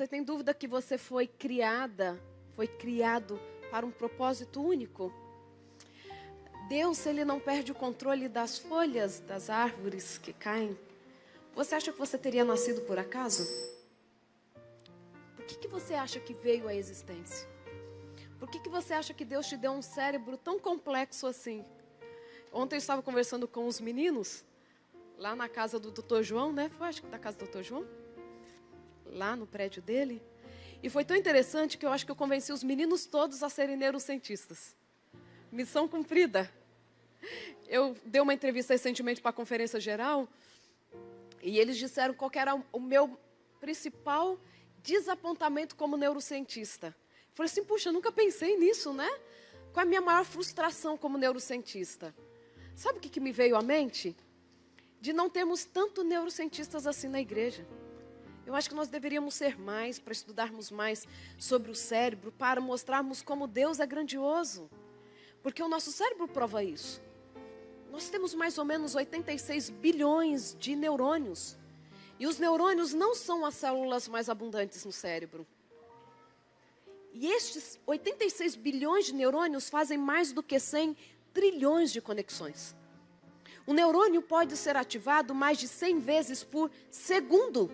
Você tem dúvida que você foi criado para um propósito único? Deus, Ele não perde o controle das folhas das árvores que caem. Você acha que você teria nascido por acaso? Por que você acha que veio à existência? Por que você acha que Deus te deu um cérebro tão complexo assim? Ontem eu estava conversando com os meninos, lá na casa do Dr. João, né? Foi, acho que da casa do Dr. João. Lá no prédio dele. E foi tão interessante que eu acho que eu convenci os meninos todos a serem neurocientistas. Missão cumprida. Eu dei uma entrevista recentemente para a Conferência Geral e eles disseram qual que era o meu principal desapontamento como neurocientista. Eu falei assim, puxa, eu nunca pensei nisso, né? Qual é a minha maior frustração como neurocientista? Sabe o que me veio à mente? De não termos tanto neurocientistas assim na igreja. Eu acho que nós deveríamos ser mais, para estudarmos mais sobre o cérebro, para mostrarmos como Deus é grandioso. Porque o nosso cérebro prova isso. Nós temos mais ou menos 86 bilhões de neurônios. E os neurônios não são as células mais abundantes no cérebro. E estes 86 bilhões de neurônios fazem mais do que 100 trilhões de conexões. O neurônio pode ser ativado mais de 100 vezes por segundo.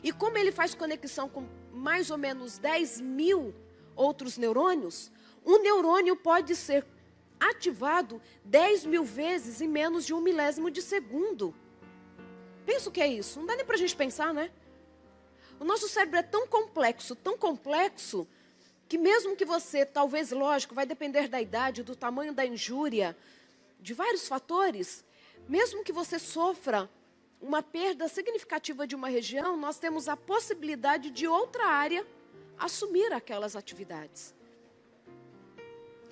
E como ele faz conexão com mais ou menos 10 mil outros neurônios, um neurônio pode ser ativado 10 mil vezes em menos de 1/1000 de segundo. Pensa o que é isso? Não dá nem para a gente pensar, né? O nosso cérebro é tão complexo, que mesmo que você, talvez, lógico, vai depender da idade, do tamanho da injúria, de vários fatores, mesmo que você sofra uma perda significativa de uma região, nós temos a possibilidade de outra área assumir aquelas atividades.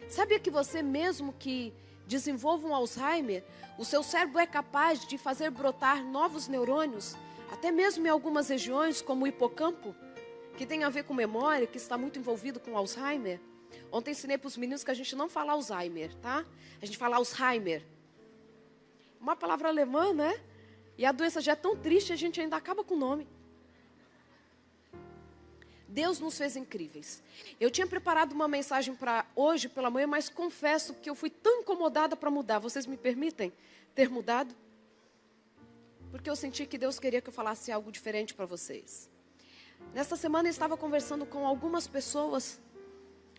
Sabia que você, mesmo que desenvolva um Alzheimer, o seu cérebro é capaz de fazer brotar novos neurônios, até mesmo em algumas regiões, como o hipocampo, que tem a ver com memória, que está muito envolvido com Alzheimer. Ontem ensinei para os meninos que a gente não fala Alzheimer, tá? A gente fala Alzheimer. Uma palavra alemã, né? E a doença já é tão triste, a gente ainda acaba com o nome. Deus nos fez incríveis. Eu tinha preparado uma mensagem para hoje pela manhã, mas confesso que eu fui tão incomodada para mudar. Vocês me permitem ter mudado? Porque eu senti que Deus queria que eu falasse algo diferente para vocês. Nesta semana eu estava conversando com algumas pessoas.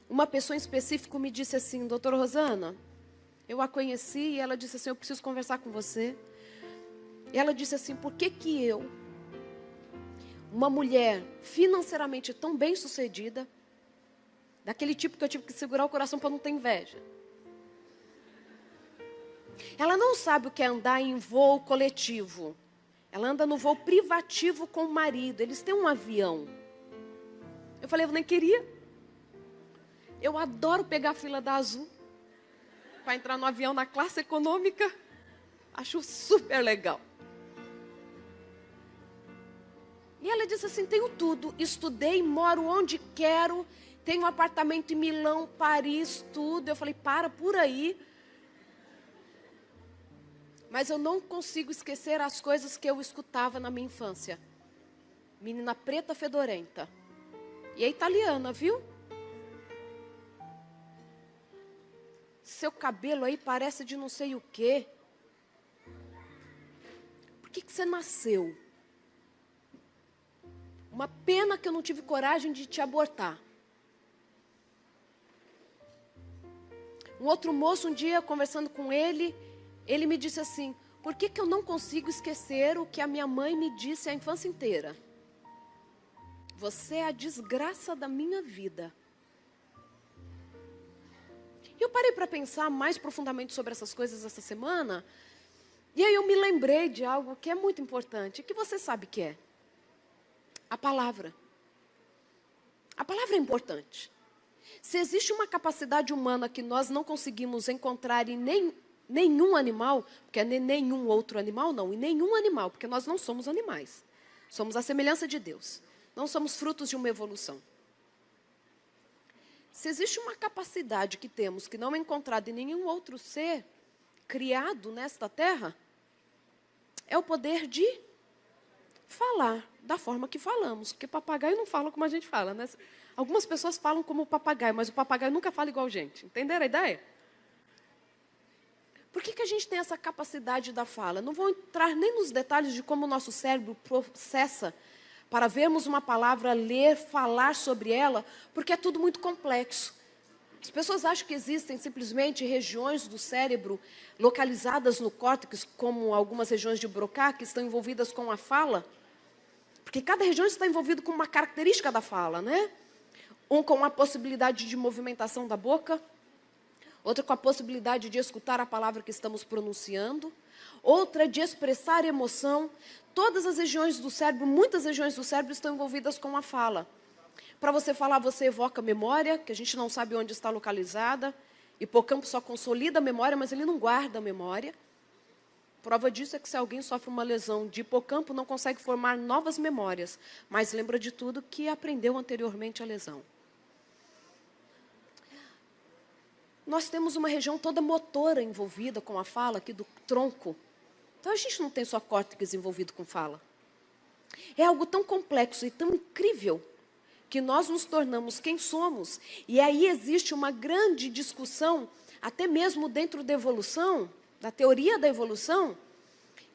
Uma pessoa em específico me disse assim, doutora Rosana, eu a conheci e ela disse assim, eu preciso conversar com você. E ela disse assim, por que eu, uma mulher financeiramente tão bem sucedida, daquele tipo que eu tive que segurar o coração para não ter inveja. Ela não sabe o que é andar em voo coletivo. Ela anda no voo privativo com o marido. Eles têm um avião. Eu falei, eu nem queria. Eu adoro pegar a fila da Azul para entrar no avião na classe econômica. Acho super legal. E ela disse assim, tenho tudo. Estudei, moro onde quero. Tenho um apartamento em Milão, Paris, tudo. Eu falei, por aí. Mas eu não consigo esquecer as coisas que eu escutava na minha infância. Menina preta fedorenta. E é italiana, viu? Seu cabelo aí parece de não sei o quê. Por que você nasceu? Uma pena que eu não tive coragem de te abortar. Um outro moço, um dia, conversando com ele, ele me disse assim, por que eu não consigo esquecer o que a minha mãe me disse a infância inteira? Você é a desgraça da minha vida. E eu parei para pensar mais profundamente sobre essas coisas essa semana, e aí eu me lembrei de algo que é muito importante, que você sabe que é. A palavra. A palavra é importante. Se existe uma capacidade humana que nós não conseguimos encontrar em nenhum animal, porque é nenhum outro animal, não, em nenhum animal, porque nós não somos animais. Somos a semelhança de Deus. Não somos frutos de uma evolução. Se existe uma capacidade que temos que não é encontrada em nenhum outro ser criado nesta terra, é o poder de falar da forma que falamos, porque papagaio não fala como a gente fala, né? Algumas pessoas falam como o papagaio, mas o papagaio nunca fala igual a gente. Entenderam a ideia? Por que a gente tem essa capacidade da fala? Não vou entrar nem nos detalhes de como o nosso cérebro processa para vermos uma palavra, ler, falar sobre ela, porque é tudo muito complexo. As pessoas acham que existem simplesmente regiões do cérebro localizadas no córtex, como algumas regiões de Broca, que estão envolvidas com a fala. Porque cada região está envolvida com uma característica da fala, né? Um com a possibilidade de movimentação da boca, outra com a possibilidade de escutar a palavra que estamos pronunciando, outra de expressar emoção. Todas as regiões do cérebro, muitas regiões do cérebro estão envolvidas com a fala. Para você falar, você evoca memória, que a gente não sabe onde está localizada. Hipocampo só consolida a memória, mas ele não guarda a memória. Prova disso é que se alguém sofre uma lesão de hipocampo, não consegue formar novas memórias, mas lembra de tudo que aprendeu anteriormente à lesão. Nós temos uma região toda motora envolvida com a fala, aqui do tronco. Então, a gente não tem só córtex envolvido com fala. É algo tão complexo e tão incrível que nós nos tornamos quem somos. E aí existe uma grande discussão, até mesmo dentro da evolução, da teoria da evolução,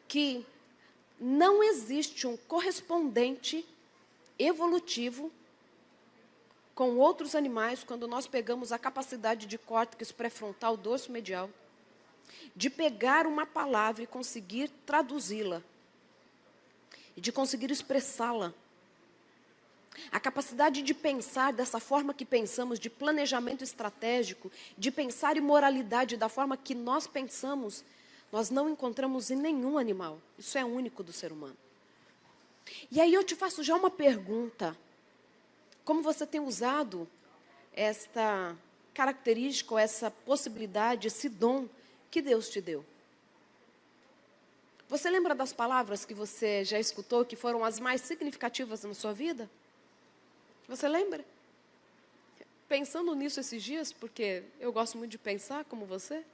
que não existe um correspondente evolutivo com outros animais, quando nós pegamos a capacidade de córtex pré-frontal, dorso medial, de pegar uma palavra e conseguir traduzi-la, e de conseguir expressá-la. A capacidade de pensar dessa forma que pensamos, de planejamento estratégico, de pensar em moralidade da forma que nós pensamos, nós não encontramos em nenhum animal. Isso é único do ser humano. E aí eu te faço já uma pergunta. Como você tem usado esta característica, ou essa possibilidade, esse dom que Deus te deu? Você lembra das palavras que você já escutou, que foram as mais significativas na sua vida? Você lembra? Pensando nisso esses dias, porque eu gosto muito de pensar como você,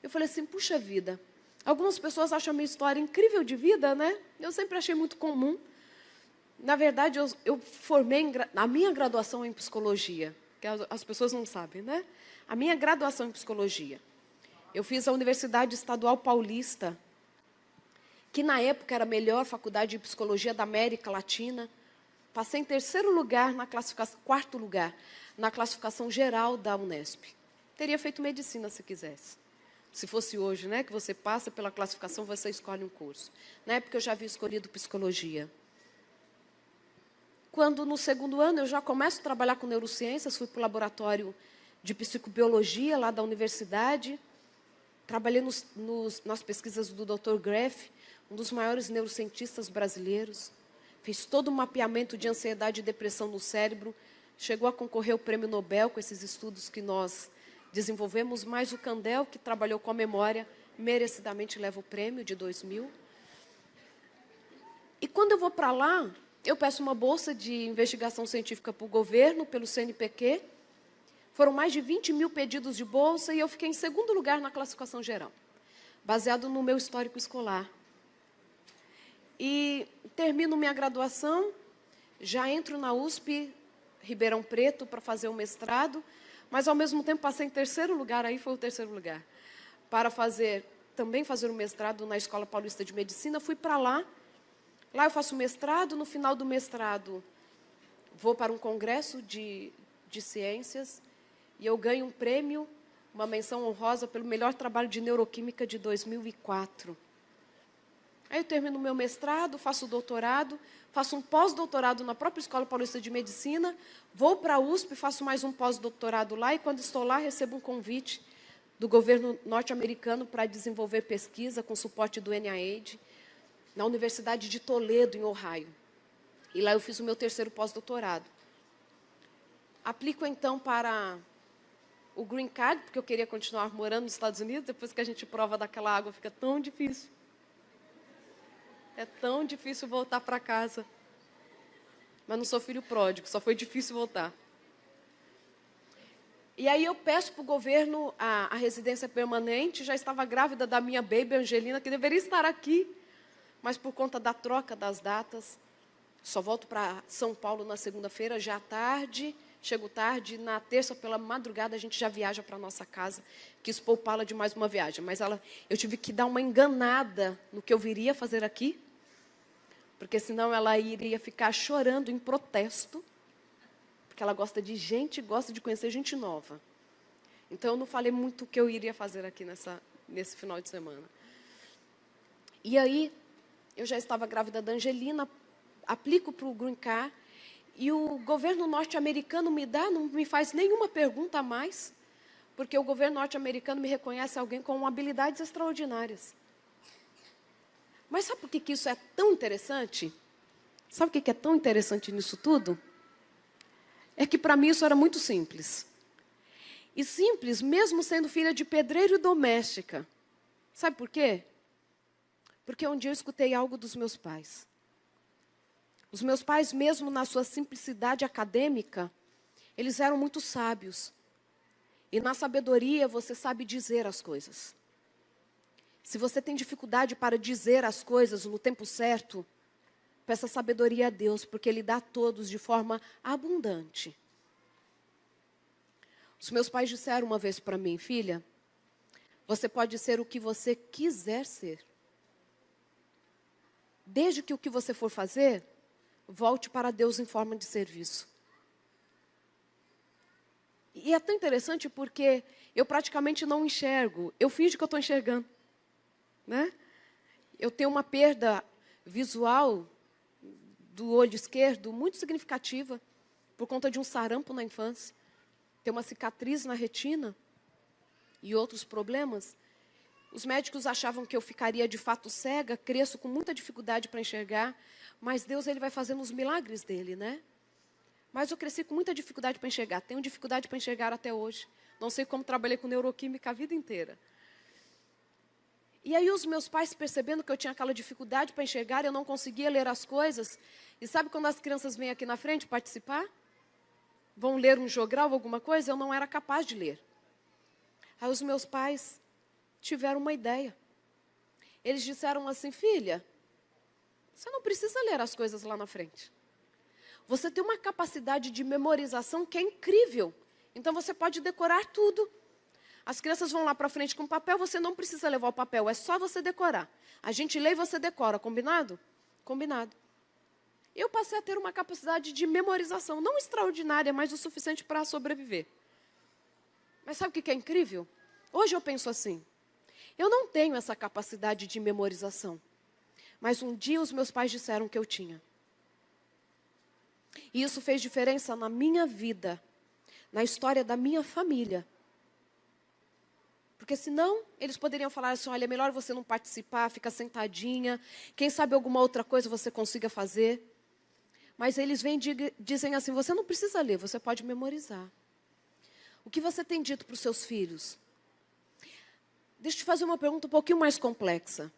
eu falei assim, puxa vida, algumas pessoas acham a minha história incrível de vida, né? Eu sempre achei muito comum. Na verdade, eu formei a minha graduação em psicologia, que as pessoas não sabem, né? A minha graduação em psicologia. Eu fiz a Universidade Estadual Paulista, que na época era a melhor faculdade de psicologia da América Latina. Passei em terceiro lugar, quarto lugar, na classificação geral da Unesp. Teria feito medicina se quisesse. Se fosse hoje, né, que você passa pela classificação, você escolhe um curso. Na época eu já havia escolhido psicologia. Quando no segundo ano eu já começo a trabalhar com neurociências, fui para o laboratório de psicobiologia lá da universidade, trabalhei nas pesquisas do Dr. Greff, um dos maiores neurocientistas brasileiros, fez todo um mapeamento de ansiedade e depressão no cérebro, chegou a concorrer ao Prêmio Nobel com esses estudos que nós desenvolvemos, mais o Candel, que trabalhou com a memória, merecidamente leva o prêmio de 2000. E quando eu vou para lá, eu peço uma bolsa de investigação científica para o governo, pelo CNPq. Foram mais de 20 mil pedidos de bolsa e eu fiquei em segundo lugar na classificação geral, baseado no meu histórico escolar. E termino minha graduação, já entro na USP, Ribeirão Preto, para fazer o mestrado, mas ao mesmo tempo passei em terceiro lugar, aí foi o terceiro lugar, para também fazer o mestrado na Escola Paulista de Medicina. Fui para lá. Lá eu faço mestrado, no final do mestrado vou para um congresso de ciências e eu ganho um prêmio, uma menção honrosa pelo melhor trabalho de neuroquímica de 2004. Aí eu termino o meu mestrado, faço o doutorado, faço um pós-doutorado na própria Escola Paulista de Medicina, vou para a USP, faço mais um pós-doutorado lá e quando estou lá recebo um convite do governo norte-americano para desenvolver pesquisa com suporte do NIH, na Universidade de Toledo, em Ohio. E lá eu fiz o meu terceiro pós-doutorado. Aplico, então, para o Green Card, porque eu queria continuar morando nos Estados Unidos, depois que a gente prova daquela água, fica tão difícil. É tão difícil voltar para casa. Mas não sou filho pródigo, só foi difícil voltar. E aí eu peço para o governo a residência permanente, já estava grávida da minha baby Angelina, que deveria estar aqui. mas por conta da troca das datas, só volto para São Paulo na segunda-feira, já tarde, chego tarde, na terça pela madrugada a gente já viaja para a nossa casa, quis poupá-la de mais uma viagem, mas eu tive que dar uma enganada no que eu viria fazer aqui, porque senão ela iria ficar chorando em protesto, porque ela gosta de gente, gosta de conhecer gente nova. Então eu não falei muito o que eu iria fazer aqui nesse final de semana. E aí, eu já estava grávida da Angelina, aplico para o Green Card, e o governo norte-americano não me faz nenhuma pergunta a mais, porque o governo norte-americano me reconhece alguém com habilidades extraordinárias. Mas sabe por que isso é tão interessante? Sabe o que é tão interessante nisso tudo? É que para mim isso era muito simples. E simples, mesmo sendo filha de pedreiro e doméstica. Sabe por quê? Porque um dia eu escutei algo dos meus pais. Os meus pais, mesmo na sua simplicidade acadêmica, eles eram muito sábios. E na sabedoria você sabe dizer as coisas. Se você tem dificuldade para dizer as coisas no tempo certo, peça sabedoria a Deus, porque Ele dá a todos de forma abundante. Os meus pais disseram uma vez para mim, filha, você pode ser o que você quiser ser. Desde que o que você for fazer, volte para Deus em forma de serviço. E é tão interessante porque eu praticamente não enxergo, eu finjo que eu estou enxergando. Né? Eu tenho uma perda visual do olho esquerdo muito significativa por conta de um sarampo na infância. Tem uma cicatriz na retina e outros problemas. Os médicos achavam que eu ficaria de fato cega, cresço com muita dificuldade para enxergar, mas Deus ele vai fazendo os milagres dele, né? Mas eu cresci com muita dificuldade para enxergar, tenho dificuldade para enxergar até hoje. Não sei como trabalhei com neuroquímica a vida inteira. E aí os meus pais, percebendo que eu tinha aquela dificuldade para enxergar, eu não conseguia ler as coisas. E sabe quando as crianças vêm aqui na frente participar? Vão ler um jogral, alguma coisa? Eu não era capaz de ler. Aí os meus pais tiveram uma ideia. Eles disseram assim, filha, você não precisa ler as coisas lá na frente. Você tem uma capacidade de memorização que é incrível. Então você pode decorar tudo. As crianças vão lá para frente com papel, você não precisa levar o papel, é só você decorar. A gente lê e você decora, combinado? Combinado. Eu passei a ter uma capacidade de memorização, não extraordinária, mas o suficiente para sobreviver. Mas sabe o que é incrível? Hoje eu penso assim, eu não tenho essa capacidade de memorização, mas um dia os meus pais disseram que eu tinha. E isso fez diferença na minha vida, na história da minha família. Porque senão, eles poderiam falar assim, olha, é melhor você não participar, fica sentadinha, quem sabe alguma outra coisa você consiga fazer. Mas eles vêm e dizem assim, você não precisa ler, você pode memorizar. O que você tem dito para os seus filhos? Deixa eu te fazer uma pergunta um pouquinho mais complexa.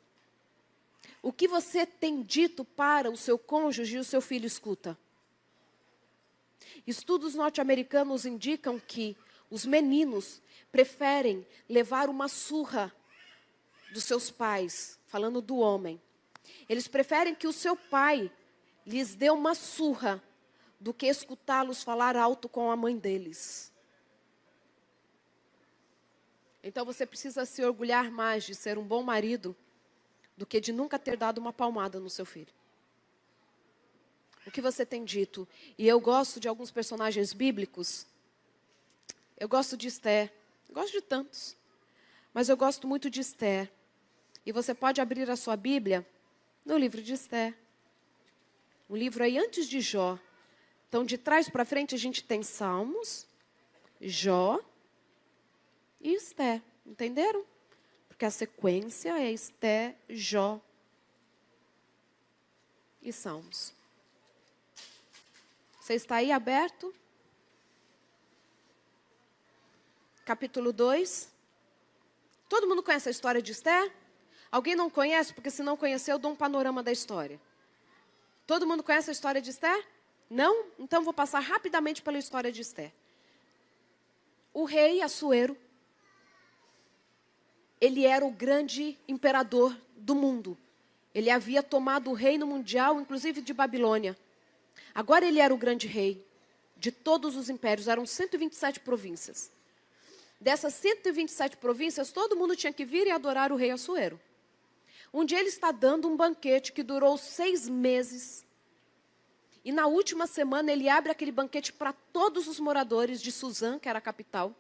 O que você tem dito para o seu cônjuge e o seu filho escuta? Estudos norte-americanos indicam que os meninos preferem levar uma surra dos seus pais, falando do homem. Eles preferem que o seu pai lhes dê uma surra do que escutá-los falar alto com a mãe deles. Então você precisa se orgulhar mais de ser um bom marido do que de nunca ter dado uma palmada no seu filho. O que você tem dito? E eu gosto de alguns personagens bíblicos. Eu gosto de Esther. Gosto de tantos. Mas eu gosto muito de Esther. E você pode abrir a sua Bíblia no livro de Esther. Um livro aí antes de Jó. Então, de trás para frente, a gente tem Salmos, Jó e Esther. Entenderam? Porque a sequência é Esther, Jó e Salmos. Você está aí aberto? Capítulo 2. Todo mundo conhece a história de Esther? Alguém não conhece? Porque se não conhecer, eu dou um panorama da história. Todo mundo conhece a história de Esther? Não? Então vou passar rapidamente pela história de Esther. O rei Assuero, ele era o grande imperador do mundo. Ele havia tomado o reino mundial, inclusive de Babilônia. Agora ele era o grande rei de todos os impérios. Eram 127 províncias. Dessas 127 províncias, todo mundo tinha que vir e adorar o rei Assuero. Um dia ele está dando um banquete que durou 6 meses. E na última semana ele abre aquele banquete para todos os moradores de Suzã, que era a capital.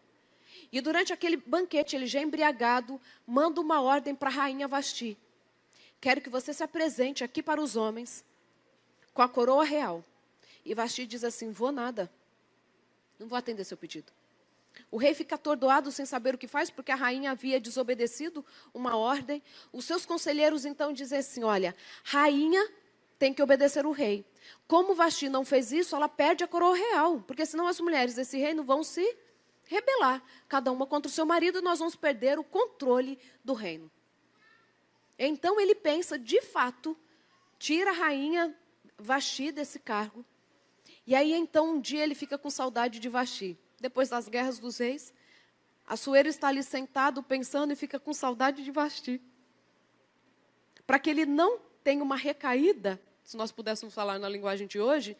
E durante aquele banquete, ele já embriagado, manda uma ordem para a rainha Vasti. Quero que você se apresente aqui para os homens com a coroa real. E Vasti diz assim, vou nada. Não vou atender seu pedido. O rei fica atordoado sem saber o que faz, porque a rainha havia desobedecido uma ordem. Os seus conselheiros então dizem assim, olha, rainha tem que obedecer o rei. Como Vasti não fez isso, ela perde a coroa real. Porque senão as mulheres desse reino vão se rebelar. Cada uma contra o seu marido, e nós vamos perder o controle do reino. Então ele pensa, de fato, tira a rainha Vasti desse cargo. E aí então um dia ele fica com saudade de Vasti. Depois das guerras dos reis, Assuero está ali sentado pensando e fica com saudade de Vasti. Para que ele não tenha uma recaída, se nós pudéssemos falar na linguagem de hoje,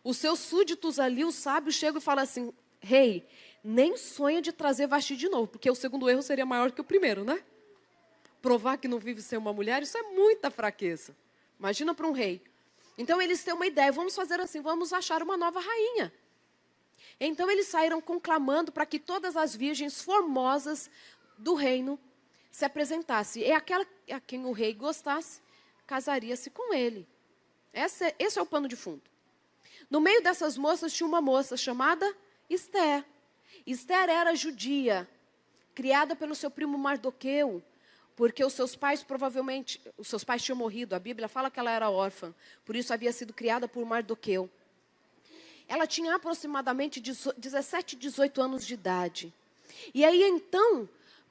os seus súditos ali, os sábios, chegam e falam assim, rei, nem sonha de trazer Vasti de novo, porque o segundo erro seria maior que o primeiro, né? Provar que não vive sem uma mulher, isso é muita fraqueza. Imagina para um rei. Então eles têm uma ideia, vamos fazer assim, vamos achar uma nova rainha. Então eles saíram conclamando para que todas as virgens formosas do reino se apresentassem. E aquela a quem o rei gostasse, casaria-se com ele. Esse é o pano de fundo. No meio dessas moças tinha uma moça chamada Esther. Esther era judia, criada pelo seu primo Mardoqueu, porque os seus pais tinham morrido. A Bíblia fala que ela era órfã, por isso havia sido criada por Mardoqueu. Ela tinha aproximadamente 17, 18 anos de idade. E aí então,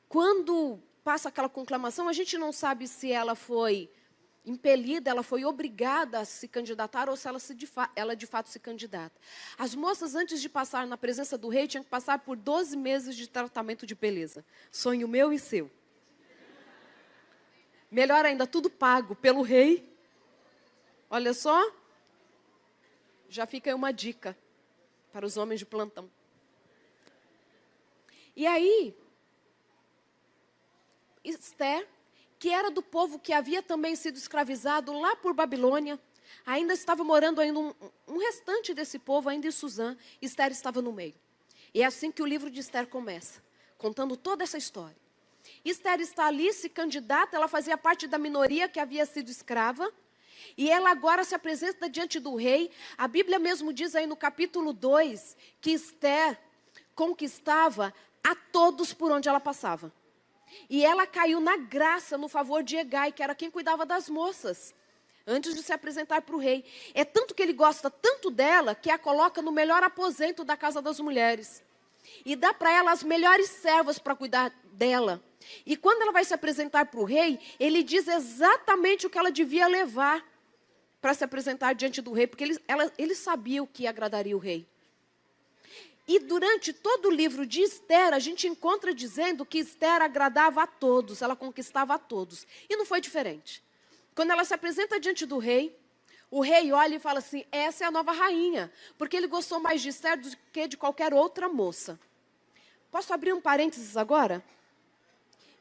quando passa aquela conclamação, a gente não sabe se ela foi impelida, ela foi obrigada a se candidatar ou se ela de fato se candidata. As moças, antes de passar na presença do rei, tinham que passar por 12 meses de tratamento de beleza. Sonho meu e seu. Melhor ainda, tudo pago pelo rei. Olha só. Já fica aí uma dica para os homens de plantão. E aí, Esther, que era do povo que havia também sido escravizado lá por Babilônia, ainda estava morando ainda um restante desse povo, ainda em Suzã. Esther estava no meio. E é assim que o livro de Esther começa, contando toda essa história. Esther está ali, se candidata, ela fazia parte da minoria que havia sido escrava, e ela agora se apresenta diante do rei. A Bíblia mesmo diz aí no capítulo 2, que Esther conquistava a todos por onde ela passava. E ela caiu na graça, no favor de Hegai, que era quem cuidava das moças, antes de se apresentar para o rei. É tanto que ele gosta tanto dela, que a coloca no melhor aposento da casa das mulheres. E dá para ela as melhores servas para cuidar dela. E quando ela vai se apresentar para o rei, ele diz exatamente o que ela devia levar para se apresentar diante do rei, porque ele sabia o que agradaria o rei. E durante todo o livro de Esther, a gente encontra dizendo que Esther agradava a todos, ela conquistava a todos. E não foi diferente. Quando ela se apresenta diante do rei, o rei olha e fala assim, essa é a nova rainha, porque ele gostou mais de Esther do que de qualquer outra moça. Posso abrir um parênteses agora?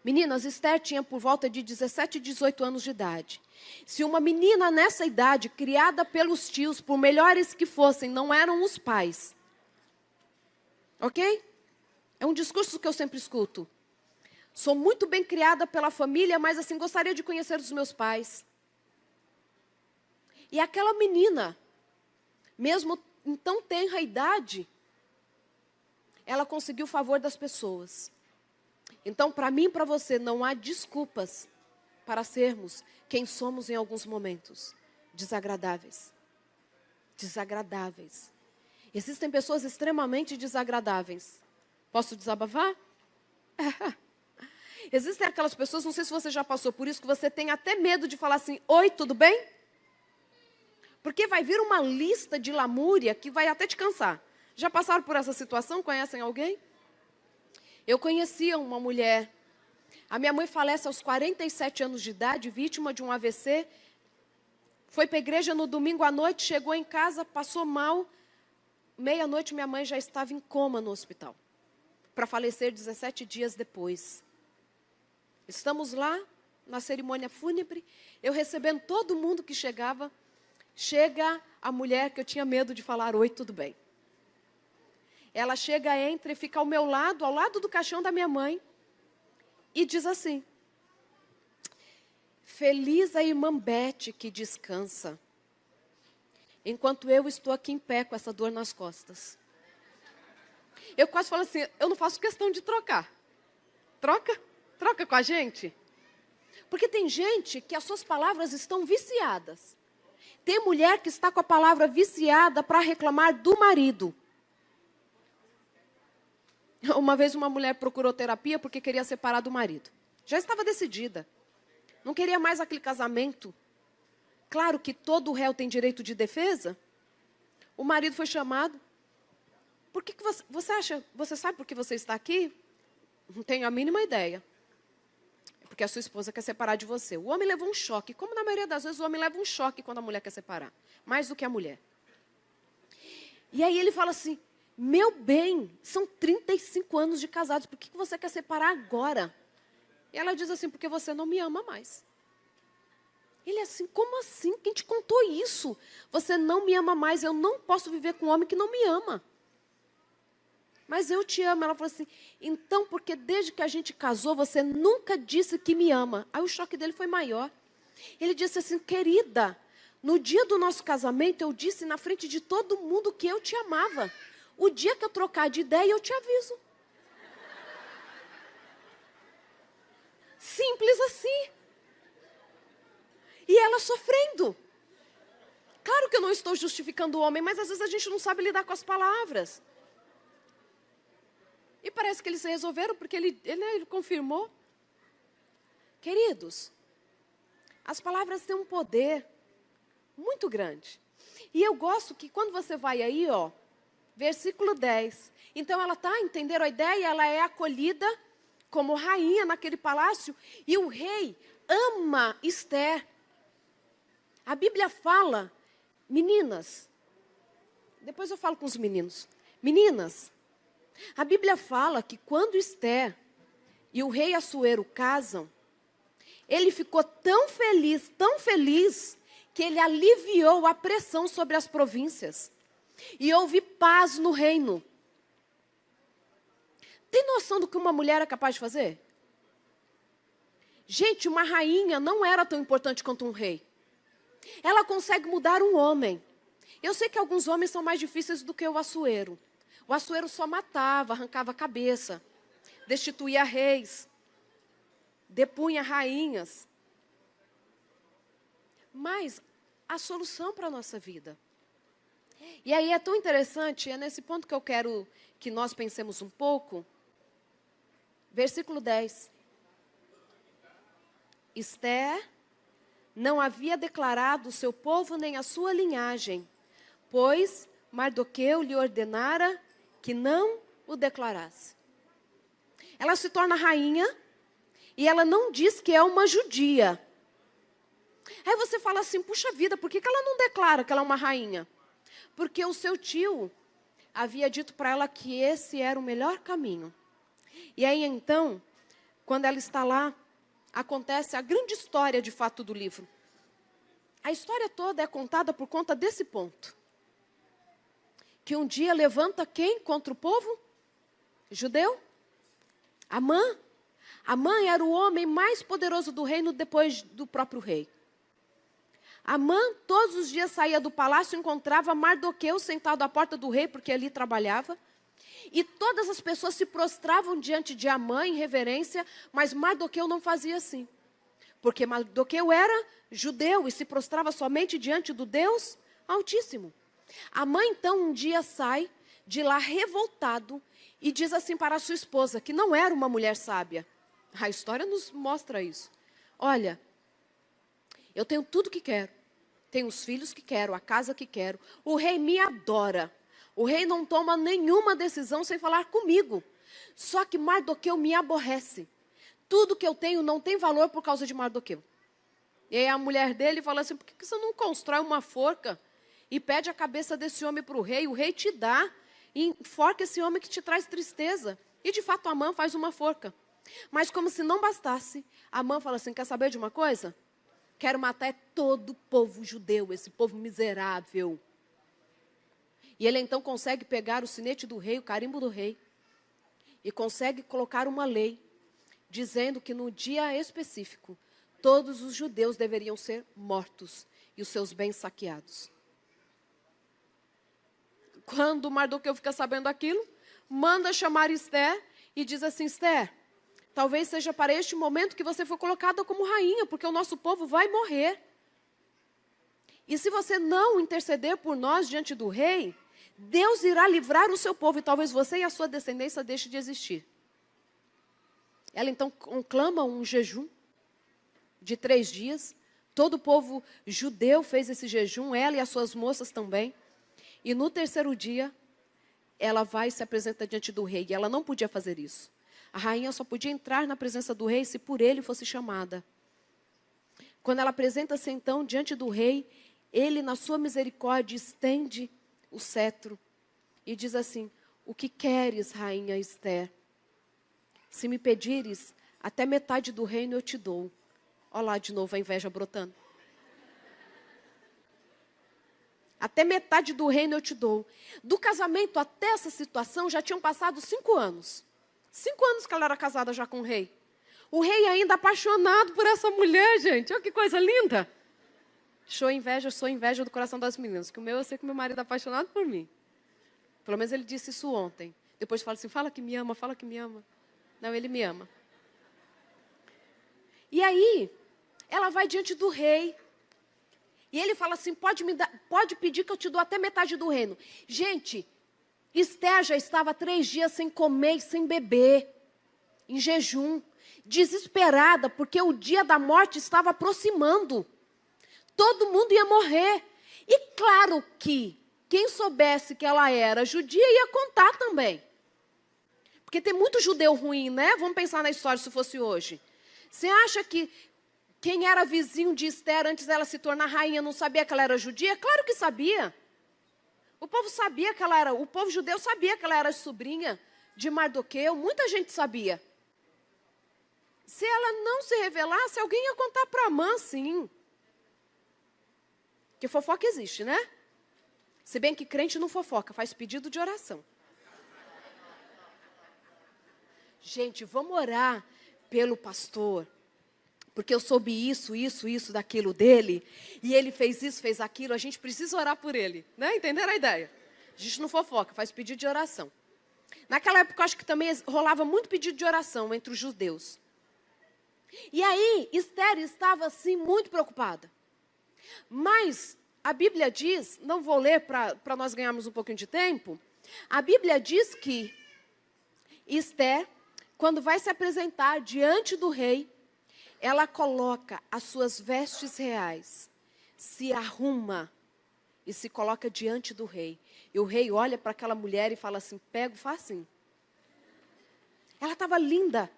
Meninas, Esther tinha por volta de 17, 18 anos de idade. Se uma menina nessa idade, criada pelos tios, por melhores que fossem, não eram os pais. Ok? É um discurso que eu sempre escuto. Sou muito bem criada pela família, mas assim, gostaria de conhecer os meus pais. E aquela menina, mesmo em tão tenra idade, ela conseguiu o favor das pessoas. Então, para mim e para você, não há desculpas para sermos quem somos em alguns momentos. Desagradáveis. Desagradáveis. Existem pessoas extremamente desagradáveis. Posso desabafar? Existem aquelas pessoas, não sei se você já passou por isso, que você tem até medo de falar assim, oi, tudo bem? Porque vai vir uma lista de lamúria que vai até te cansar. Já passaram por essa situação? Conhecem alguém? Eu conhecia uma mulher A minha mãe falece aos 47 anos de idade, vítima de um AVC. Foi para a igreja no domingo à noite, chegou em casa, passou mal. Meia-noite, minha mãe já estava em coma no hospital, para falecer 17 dias depois. Estamos lá, na cerimônia fúnebre, eu recebendo todo mundo que chegava. Chega a mulher que eu tinha medo de falar, oi, tudo bem? Ela chega, entra e fica ao meu lado, ao lado do caixão da minha mãe, e diz assim: feliz a irmã Bete que descansa, enquanto eu estou aqui em pé com essa dor nas costas. Eu quase falo assim, eu não faço questão de trocar. Troca com a gente. Porque tem gente que as suas palavras estão viciadas. Tem mulher que está com a palavra viciada para reclamar do marido. Uma vez uma mulher procurou terapia porque queria separar do marido. Já estava decidida. Não queria mais aquele casamento. Claro que todo réu tem direito de defesa. O marido foi chamado. Por que você acha? Você sabe por que você está aqui? Não tenho a mínima ideia. É porque a sua esposa quer separar de você. O homem leva um choque. Como na maioria das vezes o homem leva um choque quando a mulher quer separar. Mais do que a mulher. E aí ele fala assim, meu bem, são 35 anos de casados. Por que você quer separar agora? E ela diz assim, porque você não me ama mais. Ele é assim, como assim? Quem te contou isso? Você não me ama mais, eu não posso viver com um homem que não me ama. Mas eu te amo. Ela falou assim, então porque desde que a gente casou, você nunca disse que me ama. Aí o choque dele foi maior. Ele disse assim, querida, no dia do nosso casamento, eu disse na frente de todo mundo que eu te amava. O dia que eu trocar de ideia, eu te aviso. Simples assim. E ela sofrendo. Claro que eu não estou justificando o homem, mas às vezes a gente não sabe lidar com as palavras. E parece que eles se resolveram, porque ele confirmou. Queridos, as palavras têm um poder muito grande. E eu gosto que quando você vai aí, ó, versículo 10. Então ela está, entenderam a ideia? Ela é acolhida como rainha naquele palácio. E o rei ama Esther. A Bíblia fala, meninas, depois eu falo com os meninos. Meninas, a Bíblia fala que quando Esther e o rei Assuero casam, ele ficou tão feliz, que ele aliviou a pressão sobre as províncias. E houve paz no reino. Tem noção do que uma mulher é capaz de fazer? Gente, uma rainha não era tão importante quanto um rei. Ela consegue mudar um homem. Eu sei que alguns homens são mais difíceis do que o Assuero. O Assuero só matava, arrancava a cabeça, destituía reis, depunha rainhas. Mas a solução para a nossa vida. E aí é tão interessante, é nesse ponto que eu quero que nós pensemos um pouco. Versículo 10. Esther não havia declarado o seu povo nem a sua linhagem, pois Mardoqueu lhe ordenara que não o declarasse. Ela se torna rainha e ela não diz que é uma judia. Aí você fala assim, puxa vida, por que ela não declara que ela é uma rainha? Porque o seu tio havia dito para ela que esse era o melhor caminho. E aí então, quando ela está lá, acontece a grande história de fato do livro. A história toda é contada por conta desse ponto. Que um dia levanta quem contra o povo? Judeu? Amã. Amã era o homem mais poderoso do reino depois do próprio rei. Amã todos os dias saía do palácio e encontrava Mardoqueu sentado à porta do rei, porque ali trabalhava. E todas as pessoas se prostravam diante de Amã em reverência, mas Mardoqueu não fazia assim. Porque Mardoqueu era judeu e se prostrava somente diante do Deus Altíssimo. Amã então um dia sai de lá revoltado e diz assim para a sua esposa, que não era uma mulher sábia. A história nos mostra isso. Olha, eu tenho tudo que quero. Tenho os filhos que quero, a casa que quero. O rei me adora. O rei não toma nenhuma decisão sem falar comigo. Só que Mardoqueu me aborrece. Tudo que eu tenho não tem valor por causa de Mardoqueu. E aí a mulher dele fala assim, por que você não constrói uma forca e pede a cabeça desse homem para o rei te dá, e enforca esse homem que te traz tristeza. E de fato Amã faz uma forca. Mas como se não bastasse, Amã fala assim, quer saber de uma coisa? Quero matar todo o povo judeu, esse povo miserável. E ele então consegue pegar o sinete do rei, o carimbo do rei, e consegue colocar uma lei, dizendo que no dia específico, todos os judeus deveriam ser mortos e os seus bens saqueados. Quando Mardoqueu fica sabendo aquilo, manda chamar Esther e diz assim, Esther, talvez seja para este momento que você foi colocada como rainha, porque o nosso povo vai morrer. E se você não interceder por nós diante do rei, Deus irá livrar o seu povo e talvez você e a sua descendência deixem de existir. Ela então conclama um jejum de 3 dias. Todo o povo judeu fez esse jejum, ela e as suas moças também. E no 3º dia, ela vai e se apresenta diante do rei. E ela não podia fazer isso. A rainha só podia entrar na presença do rei se por ele fosse chamada. Quando ela apresenta-se então diante do rei, ele na sua misericórdia estende o cetro e diz assim, o que queres, rainha Esther? Se me pedires, até metade do reino eu te dou. Olha lá de novo a inveja brotando. Até metade do reino eu te dou. Do casamento até essa situação já tinham passado 5 anos. 5 anos que ela era casada já com o rei. O rei ainda apaixonado por essa mulher, gente. Olha que coisa linda. Sou inveja do coração das meninas. Que o meu, eu sei que meu marido é apaixonado por mim. Pelo menos ele disse isso ontem. Depois fala assim, fala que me ama, fala que me ama. Não, ele me ama. E aí, ela vai diante do rei. E ele fala assim, pode pedir que eu te dou até metade do reino. Gente, Esther já estava 3 dias sem comer e sem beber, em jejum, desesperada, porque o dia da morte estava aproximando. Todo mundo ia morrer. E claro que quem soubesse que ela era judia ia contar também. Porque tem muito judeu ruim, né? Vamos pensar na história se fosse hoje. Você acha que quem era vizinho de Esther antes dela se tornar rainha não sabia que ela era judia? Claro que sabia. O povo sabia que ela era, o povo judeu sabia que ela era sobrinha de Mardoqueu, muita gente sabia. Se ela não se revelasse, alguém ia contar para Amã, sim. Porque fofoca existe, né? Se bem que crente não fofoca, faz pedido de oração. Gente, vamos orar pelo pastor. Porque eu soube isso, daquilo dele. E ele fez isso, fez aquilo. A gente precisa orar por ele. Né? Entenderam a ideia? A gente não fofoca, faz pedido de oração. Naquela época, eu acho que também rolava muito pedido de oração entre os judeus. E aí, Esther estava, assim, muito preocupada. Mas a Bíblia diz, não vou ler para nós ganharmos um pouquinho de tempo. A Bíblia diz que Esther, quando vai se apresentar diante do rei, ela coloca as suas vestes reais, se arruma e se coloca diante do rei. E o rei olha para aquela mulher e fala assim, pega o facinho. Ela estava linda,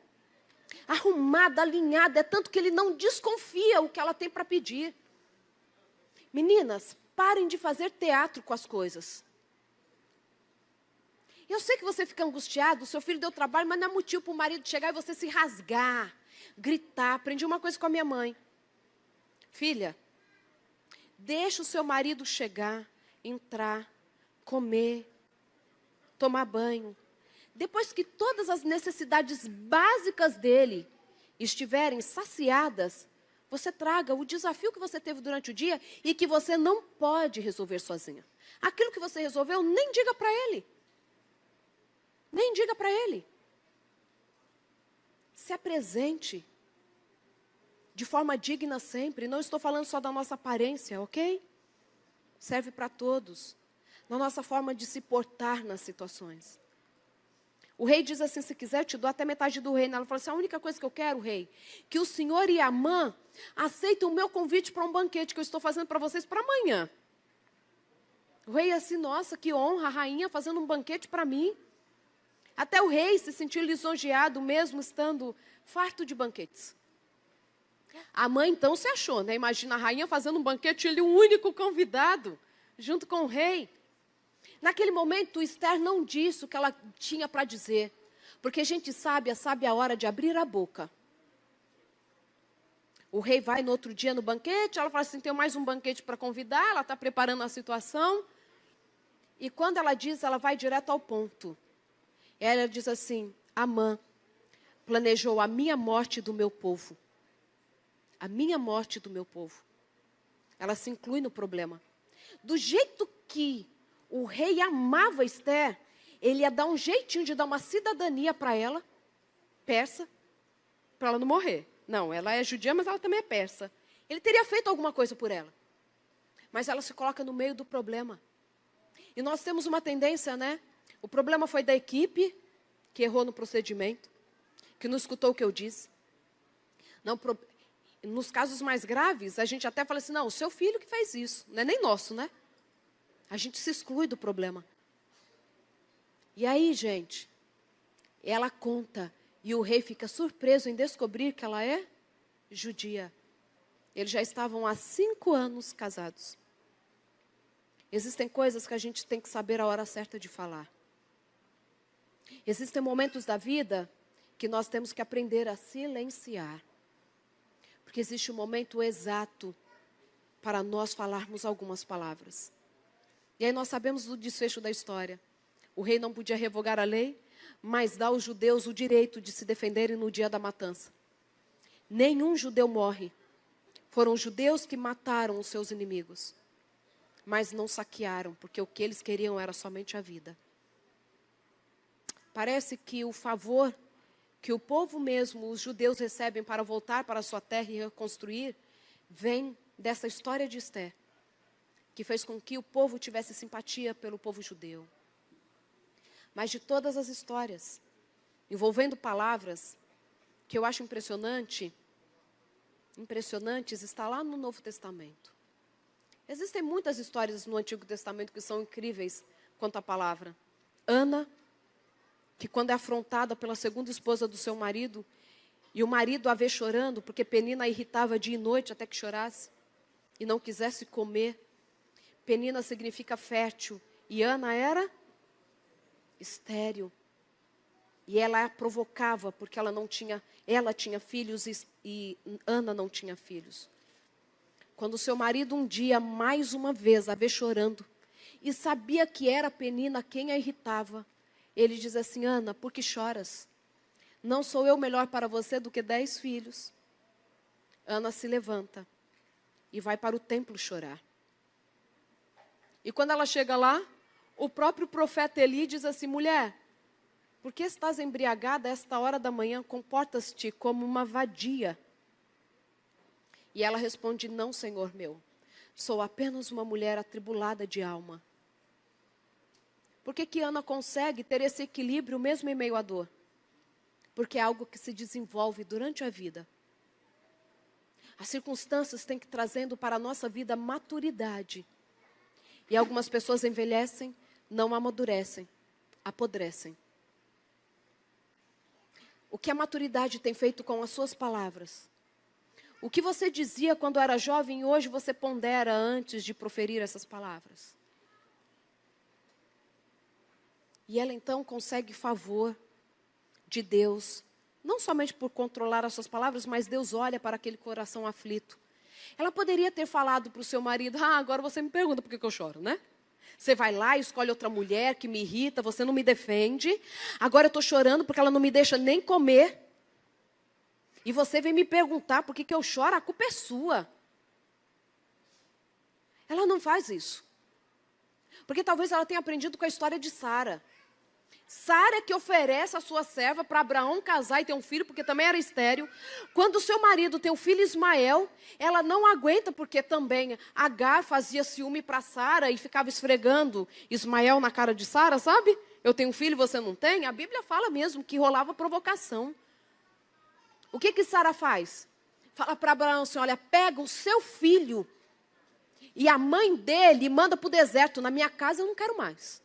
arrumada, alinhada, é tanto que ele não desconfia o que ela tem para pedir. Meninas, parem de fazer teatro com as coisas. Eu sei que você fica angustiado, o seu filho deu trabalho, mas não é motivo para o marido chegar e você se rasgar, gritar. Aprendi uma coisa com a minha mãe. Filha, deixa o seu marido chegar, entrar, comer, tomar banho. Depois que todas as necessidades básicas dele estiverem saciadas, você traga o desafio que você teve durante o dia e que você não pode resolver sozinha. Aquilo que você resolveu, nem diga para ele. Nem diga para ele. Se apresente de forma digna sempre. Não estou falando só da nossa aparência, ok? Serve para todos. Na nossa forma de se portar nas situações. O rei diz assim, se quiser eu te dou até metade do reino. Ela falou assim, a única coisa que eu quero, rei, que o senhor e Amã aceitem o meu convite para um banquete que eu estou fazendo para vocês para amanhã. O rei assim, nossa, que honra, a rainha fazendo um banquete para mim. Até o rei se sentiu lisonjeado, mesmo estando farto de banquetes. A mãe então se achou, né? Imagina a rainha fazendo um banquete, ele um único convidado, junto com o rei. Naquele momento, Esther não disse o que ela tinha para dizer, porque gente sábia sabe a hora de abrir a boca. O rei vai no outro dia no banquete, ela fala assim, tem mais um banquete para convidar, ela está preparando a situação. E quando ela diz, ela vai direto ao ponto. Ela diz assim, Amã planejou a minha morte do meu povo. A minha morte do meu povo. Ela se inclui no problema. Do jeito que o rei amava Esther, ele ia dar um jeitinho de dar uma cidadania para ela, persa, para ela não morrer. Não, ela é judia, mas ela também é persa. Ele teria feito alguma coisa por ela. Mas ela se coloca no meio do problema. E nós temos uma tendência, né? O problema foi da equipe, que errou no procedimento, que não escutou o que eu disse. Não, nos casos mais graves, a gente até fala assim, não, o seu filho que fez isso. Não é nem nosso, né? A gente se exclui do problema. E aí, gente, ela conta, e o rei fica surpreso em descobrir que ela é judia. Eles já estavam há 5 anos casados. Existem coisas que a gente tem que saber a hora certa de falar. Existem momentos da vida que nós temos que aprender a silenciar. Porque existe um momento exato para nós falarmos algumas palavras. E aí nós sabemos do desfecho da história. O rei não podia revogar a lei, mas dá aos judeus o direito de se defenderem no dia da matança. Nenhum judeu morre. Foram os judeus que mataram os seus inimigos. Mas não saquearam, porque o que eles queriam era somente a vida. Parece que o favor que o povo mesmo, os judeus, recebem para voltar para a sua terra e reconstruir, vem dessa história de Esther, que fez com que o povo tivesse simpatia pelo povo judeu. Mas de todas as histórias, envolvendo palavras, que eu acho impressionantes, está lá no Novo Testamento. Existem muitas histórias no Antigo Testamento que são incríveis quanto à palavra. Ana, que quando é afrontada pela segunda esposa do seu marido, e o marido a vê chorando, porque Penina a irritava dia e noite até que chorasse, e não quisesse comer. Penina significa fértil, e Ana era estéril. E ela a provocava, porque ela tinha filhos e Ana não tinha filhos. Quando o seu marido um dia, mais uma vez, a vê chorando, e sabia que era Penina quem a irritava, ele diz assim, Ana, por que choras? Não sou eu melhor para você do que 10 filhos? Ana se levanta e vai para o templo chorar. E quando ela chega lá, o próprio profeta Eli diz assim, mulher, por que estás embriagada a esta hora da manhã? Comportas-te como uma vadia. E ela responde, não, Senhor meu, sou apenas uma mulher atribulada de alma. Por que Ana consegue ter esse equilíbrio mesmo em meio à dor? Porque é algo que se desenvolve durante a vida. As circunstâncias têm que trazendo para a nossa vida maturidade. E algumas pessoas envelhecem, não amadurecem, apodrecem. O que a maturidade tem feito com as suas palavras? O que você dizia quando era jovem, hoje você pondera antes de proferir essas palavras. E ela então consegue favor de Deus, não somente por controlar as suas palavras, mas Deus olha para aquele coração aflito. Ela poderia ter falado para o seu marido, agora você me pergunta por que eu choro, né? Você vai lá e escolhe outra mulher que me irrita, você não me defende. Agora eu estou chorando porque ela não me deixa nem comer. E você vem me perguntar por que eu choro, a culpa é sua. Ela não faz isso. Porque talvez ela tenha aprendido com a história de Sara. Sara que oferece a sua serva para Abraão casar e ter um filho, porque também era estéril. Quando o seu marido tem o filho Ismael, ela não aguenta, porque também Agar fazia ciúme para Sara e ficava esfregando Ismael na cara de Sara, sabe? Eu tenho um filho e você não tem? A Bíblia fala mesmo que rolava provocação. O que Sara faz? Fala para Abraão assim, olha, pega o seu filho e a mãe dele manda para o deserto. Na minha casa eu não quero mais.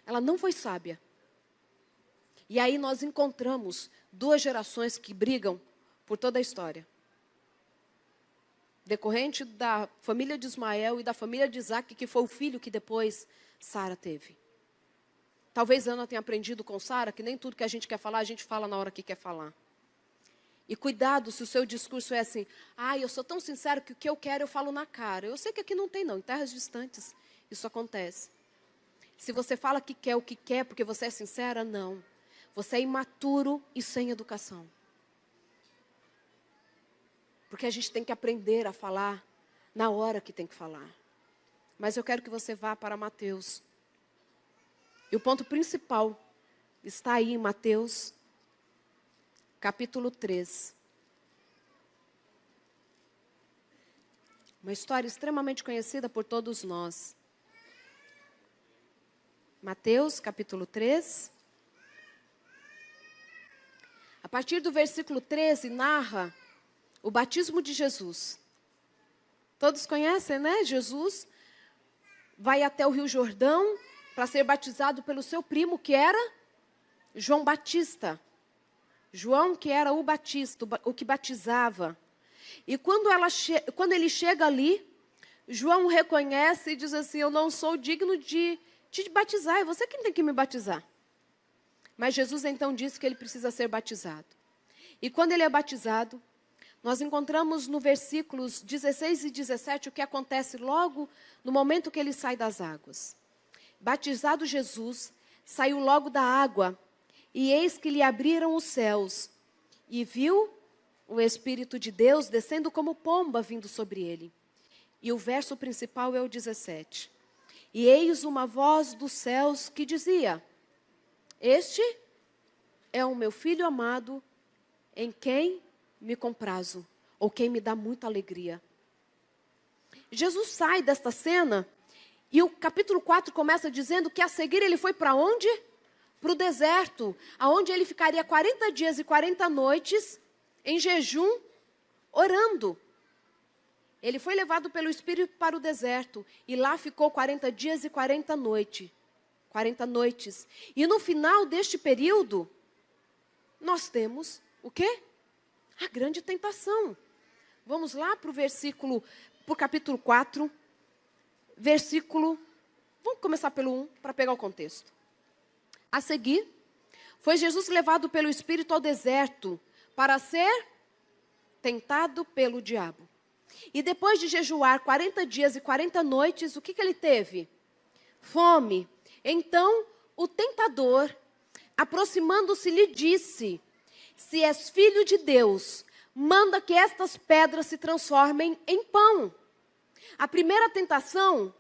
Ela não foi sábia. E aí nós encontramos duas gerações que brigam por toda a história. Decorrente da família de Ismael e da família de Isaac, que foi o filho que depois Sara teve. Talvez Ana tenha aprendido com Sara que nem tudo que a gente quer falar, a gente fala na hora que quer falar. E cuidado se o seu discurso é assim, eu sou tão sincero que o que eu quero eu falo na cara. Eu sei que aqui não tem não, em terras distantes isso acontece. Se você fala que quer o que quer porque você é sincera, não. Você é imaturo e sem educação. Porque a gente tem que aprender a falar na hora que tem que falar. Mas eu quero que você vá para Mateus. E o ponto principal está aí em Mateus, capítulo 3. Uma história extremamente conhecida por todos nós. Mateus, capítulo 3. A partir do versículo 13, narra o batismo de Jesus. Todos conhecem, né? Jesus vai até o Rio Jordão para ser batizado pelo seu primo, que era João Batista. João, que era o Batista, o que batizava. E quando ele chega ali, João o reconhece e diz assim, eu não sou digno de te batizar, é você quem tem que me batizar. Mas Jesus então disse que ele precisa ser batizado. E quando ele é batizado, nós encontramos no versículos 16 e 17 o que acontece logo no momento que ele sai das águas. Batizado Jesus, saiu logo da água, e eis que lhe abriram os céus, e viu o Espírito de Deus descendo como pomba vindo sobre ele. E o verso principal é o 17. E eis uma voz dos céus que dizia, este é o meu filho amado, em quem me comprazo, ou quem me dá muita alegria. Jesus sai desta cena, e o capítulo 4 começa dizendo que a seguir ele foi para onde? Para o deserto, aonde ele ficaria 40 dias e 40 noites, em jejum, orando. Ele foi levado pelo Espírito para o deserto, e lá ficou 40 dias e 40 noites. E no final deste período, nós temos o quê? A grande tentação. Vamos lá para o capítulo 4, vamos começar pelo 1, para pegar o contexto. A seguir, foi Jesus levado pelo Espírito ao deserto, para ser tentado pelo diabo. E depois de jejuar 40 dias e 40 noites, o que ele teve? Fome. Então, o tentador, aproximando-se, lhe disse, se és filho de Deus, manda que estas pedras se transformem em pão. A primeira tentação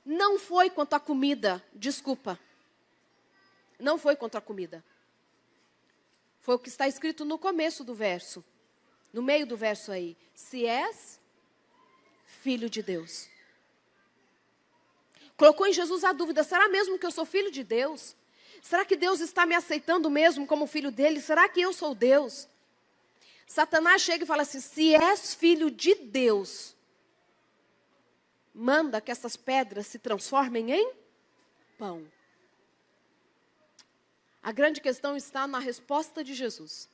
não foi quanto à comida, desculpa. Não foi contra a comida. Foi o que está escrito no começo do verso. No meio do verso aí. Se és filho de Deus. Colocou em Jesus a dúvida, será mesmo que eu sou filho de Deus? Será que Deus está me aceitando mesmo como filho dele? Será que eu sou Deus? Satanás chega e fala assim, se és filho de Deus, manda que essas pedras se transformem em pão. A grande questão está na resposta de Jesus.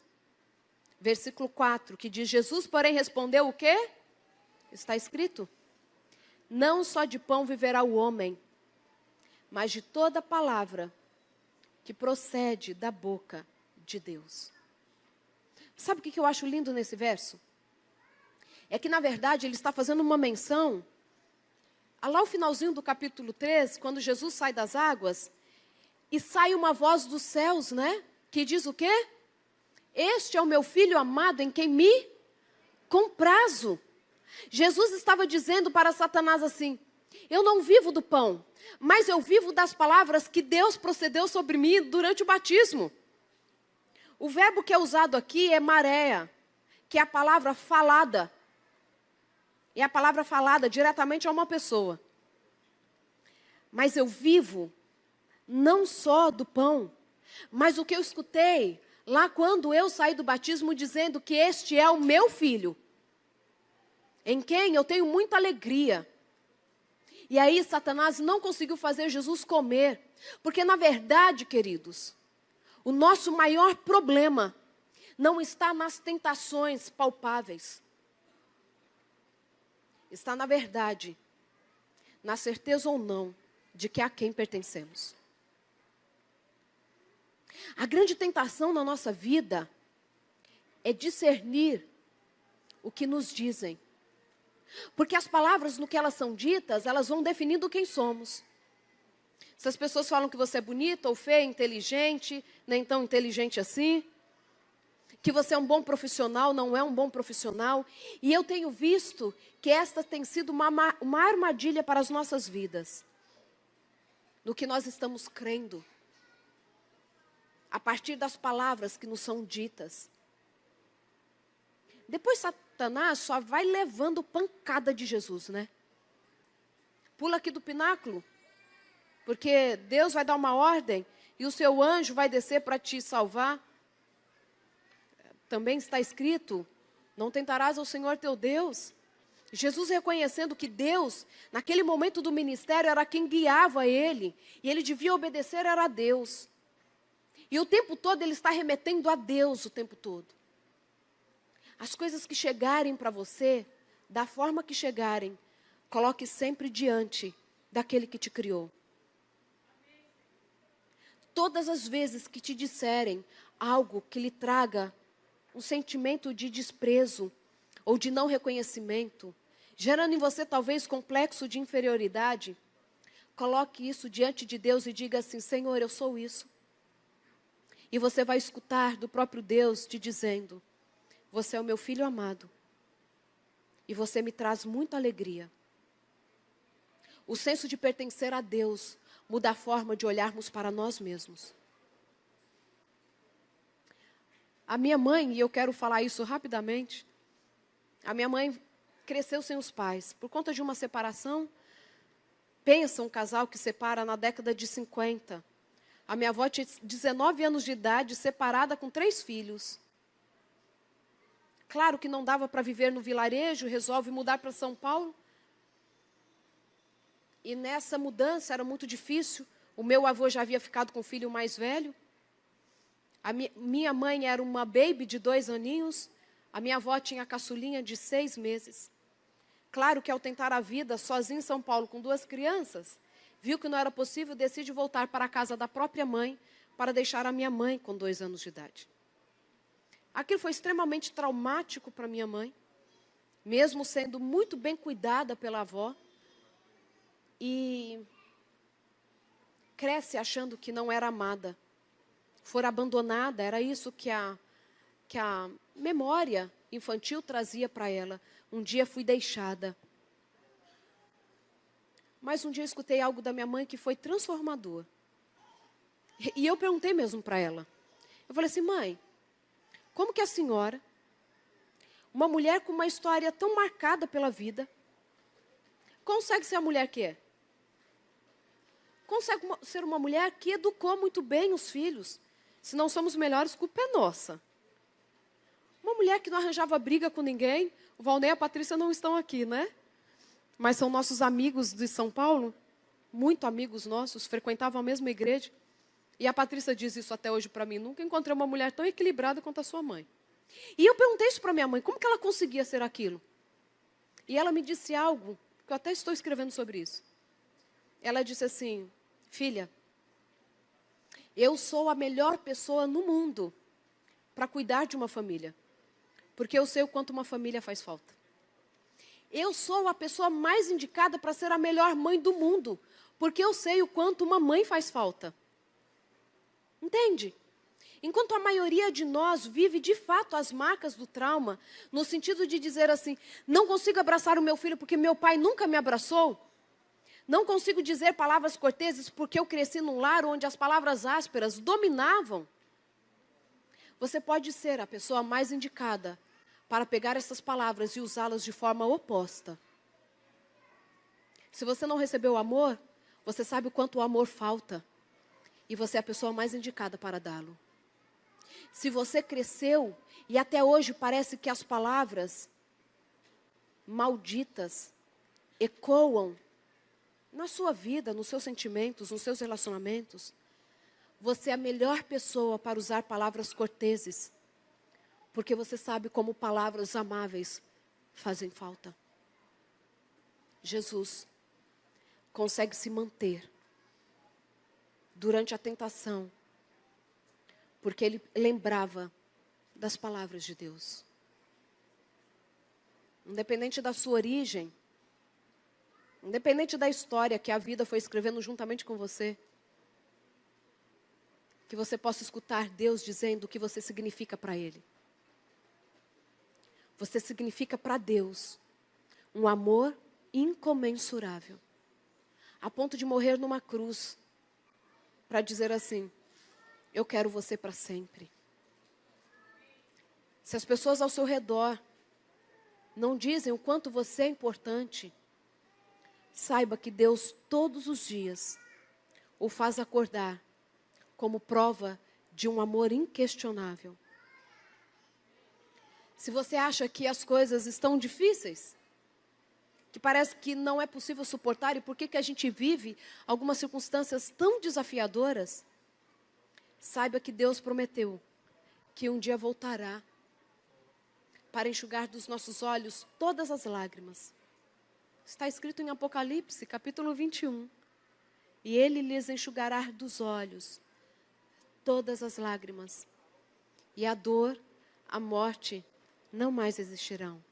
Versículo 4, que diz, Jesus, porém, respondeu o quê? Está escrito, não só de pão viverá o homem, mas de toda palavra que procede da boca de Deus. Sabe o que eu acho lindo nesse verso? É que, na verdade, ele está fazendo uma menção, lá o finalzinho do capítulo 3, quando Jesus sai das águas, e sai uma voz dos céus, né? Que diz o quê? Este é o meu filho amado em quem me comprazo. Jesus estava dizendo para Satanás assim, eu não vivo do pão, mas eu vivo das palavras que Deus procedeu sobre mim durante o batismo. O verbo que é usado aqui é maréia, que é a palavra falada. É a palavra falada diretamente a uma pessoa. Mas eu vivo não só do pão, mas o que eu escutei lá quando eu saí do batismo dizendo que este é o meu filho, em quem eu tenho muita alegria. E aí Satanás não conseguiu fazer Jesus comer, porque na verdade, queridos, o nosso maior problema não está nas tentações palpáveis. Está, na verdade, na certeza ou não de que a quem pertencemos. A grande tentação na nossa vida é discernir o que nos dizem. Porque as palavras, no que elas são ditas, elas vão definindo quem somos. Se as pessoas falam que você é bonita ou feia, inteligente, nem tão inteligente assim, que você é um bom profissional, não é um bom profissional. E eu tenho visto que esta tem sido uma armadilha para as nossas vidas. No que nós estamos crendo. A partir das palavras que nos são ditas. Depois Satanás só vai levando pancada de Jesus, né? Pula aqui do pináculo. Porque Deus vai dar uma ordem e o seu anjo vai descer para te salvar. Também está escrito, não tentarás ao Senhor teu Deus. Jesus reconhecendo que Deus, naquele momento do ministério, era quem guiava ele. E ele devia obedecer, era a Deus. E o tempo todo ele está remetendo a Deus o tempo todo. As coisas que chegarem para você, da forma que chegarem, coloque sempre diante daquele que te criou. Todas as vezes que te disserem algo que lhe traga um sentimento de desprezo ou de não reconhecimento, gerando em você talvez complexo de inferioridade, coloque isso diante de Deus e diga assim: Senhor, eu sou isso. E você vai escutar do próprio Deus te dizendo: você é o meu filho amado. E você me traz muita alegria. O senso de pertencer a Deus muda a forma de olharmos para nós mesmos. A minha mãe, e eu quero falar isso rapidamente, a minha mãe cresceu sem os pais. Por conta de uma separação, pensa um casal que separa na década de 50. A minha avó tinha 19 anos de idade, separada com 3 filhos. Claro que não dava para viver no vilarejo, resolve mudar para São Paulo. E nessa mudança era muito difícil. O meu avô já havia ficado com o filho mais velho. A minha mãe era uma baby de 2 aninhos. A minha avó tinha a caçulinha de 6 meses. Claro que ao tentar a vida sozinha em São Paulo com 2 crianças, viu que não era possível, decide voltar para a casa da própria mãe para deixar a minha mãe com 2 anos de idade. Aquilo foi extremamente traumático para minha mãe, mesmo sendo muito bem cuidada pela avó. E cresce achando que não era amada, for abandonada, era isso que a memória infantil trazia para ela. Um dia fui deixada. Mas um dia eu escutei algo da minha mãe que foi transformador. E eu perguntei mesmo para ela. Eu falei assim: mãe, como que a senhora, uma mulher com uma história tão marcada pela vida, consegue ser a mulher que é? Consegue ser uma mulher que educou muito bem os filhos. Se não somos melhores, culpa é nossa. Uma mulher que não arranjava briga com ninguém. O Valnei e a Patrícia não estão aqui, né? Mas são nossos amigos de São Paulo. Muito amigos nossos, frequentavam a mesma igreja. E a Patrícia diz isso até hoje para mim: nunca encontrei uma mulher tão equilibrada quanto a sua mãe. E eu perguntei isso para minha mãe: como que ela conseguia ser aquilo? E ela me disse algo, que eu até estou escrevendo sobre isso. Ela disse assim: filha, eu sou a melhor pessoa no mundo para cuidar de uma família. Porque eu sei o quanto uma família faz falta. Eu sou a pessoa mais indicada para ser a melhor mãe do mundo. Porque eu sei o quanto uma mãe faz falta. Entende? Enquanto a maioria de nós vive de fato as marcas do trauma, no sentido de dizer assim: não consigo abraçar o meu filho porque meu pai nunca me abraçou. Não consigo dizer palavras corteses porque eu cresci num lar onde as palavras ásperas dominavam. Você pode ser a pessoa mais indicada para pegar essas palavras e usá-las de forma oposta. Se você não recebeu amor, você sabe o quanto o amor falta. E você é a pessoa mais indicada para dá-lo. Se você cresceu e até hoje parece que as palavras malditas ecoam na sua vida, nos seus sentimentos, nos seus relacionamentos, você é a melhor pessoa para usar palavras corteses. Porque você sabe como palavras amáveis fazem falta. Jesus consegue se manter durante a tentação, porque ele lembrava das palavras de Deus. Independente da sua origem, independente da história que a vida foi escrevendo juntamente com você, que você possa escutar Deus dizendo o que você significa para Ele. Você significa para Deus um amor incomensurável, a ponto de morrer numa cruz, para dizer assim: eu quero você para sempre. Se as pessoas ao seu redor não dizem o quanto você é importante, saiba que Deus todos os dias o faz acordar como prova de um amor inquestionável. Se você acha que as coisas estão difíceis, que parece que não é possível suportar, e por que a gente vive algumas circunstâncias tão desafiadoras, saiba que Deus prometeu que um dia voltará para enxugar dos nossos olhos todas as lágrimas. Está escrito em Apocalipse, capítulo 21. E Ele lhes enxugará dos olhos todas as lágrimas. E a dor, a morte, não mais existirão.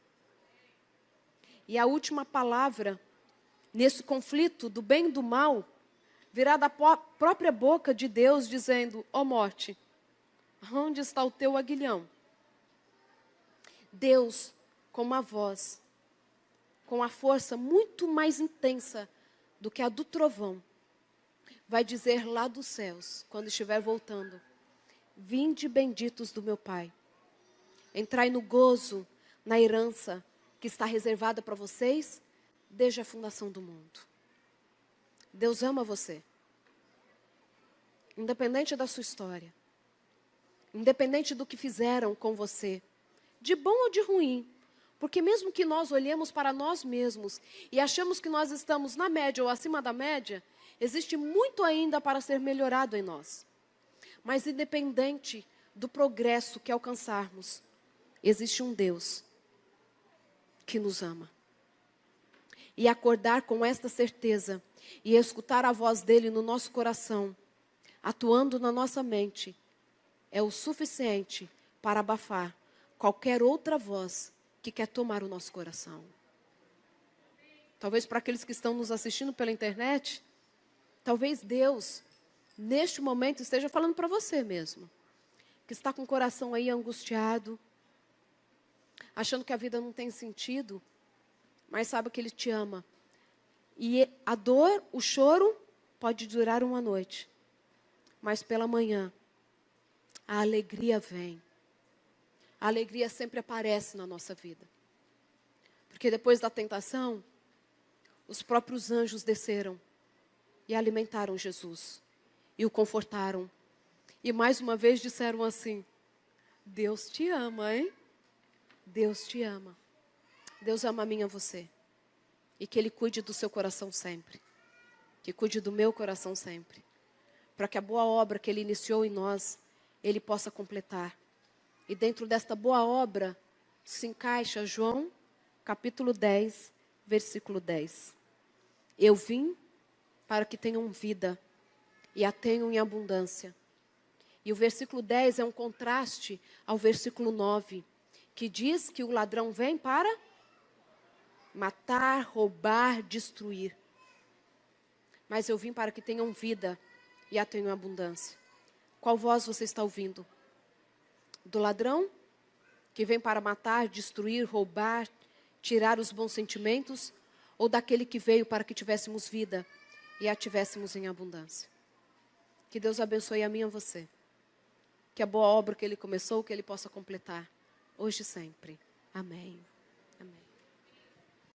E a última palavra nesse conflito do bem e do mal virá da própria boca de Deus, dizendo: ó morte, onde está o teu aguilhão? Deus, com uma voz, com a força muito mais intensa do que a do trovão, vai dizer lá dos céus, quando estiver voltando: vinde benditos do meu Pai, entrai no gozo, na herança que está reservada para vocês desde a fundação do mundo. Deus ama você, independente da sua história, independente do que fizeram com você, de bom ou de ruim. Porque mesmo que nós olhemos para nós mesmos e achamos que nós estamos na média ou acima da média, existe muito ainda para ser melhorado em nós. Mas independente do progresso que alcançarmos, existe um Deus que nos ama. E acordar com esta certeza e escutar a voz dele no nosso coração, atuando na nossa mente, é o suficiente para abafar qualquer outra voz que quer tomar o nosso coração. Talvez para aqueles que estão nos assistindo pela internet, talvez Deus, neste momento, esteja falando para você mesmo, que está com o coração aí angustiado, achando que a vida não tem sentido, mas sabe que Ele te ama. E a dor, o choro, pode durar uma noite, mas pela manhã, a alegria vem. A alegria sempre aparece na nossa vida. Porque depois da tentação, os próprios anjos desceram e alimentaram Jesus. E o confortaram. E mais uma vez disseram assim: Deus te ama, hein? Deus te ama. Deus ama a mim e a você. E que Ele cuide do seu coração sempre. Que cuide do meu coração sempre. Para que a boa obra que Ele iniciou em nós, Ele possa completar. E dentro desta boa obra se encaixa João, capítulo 10, versículo 10. Eu vim para que tenham vida e a tenham em abundância. E o versículo 10 é um contraste ao versículo 9, que diz que o ladrão vem para matar, roubar, destruir. Mas eu vim para que tenham vida e a tenham em abundância. Qual voz você está ouvindo? Do ladrão, que vem para matar, destruir, roubar, tirar os bons sentimentos, ou daquele que veio para que tivéssemos vida e a tivéssemos em abundância? Que Deus abençoe a mim e a você. Que a boa obra que Ele começou, que Ele possa completar, hoje e sempre. Amém.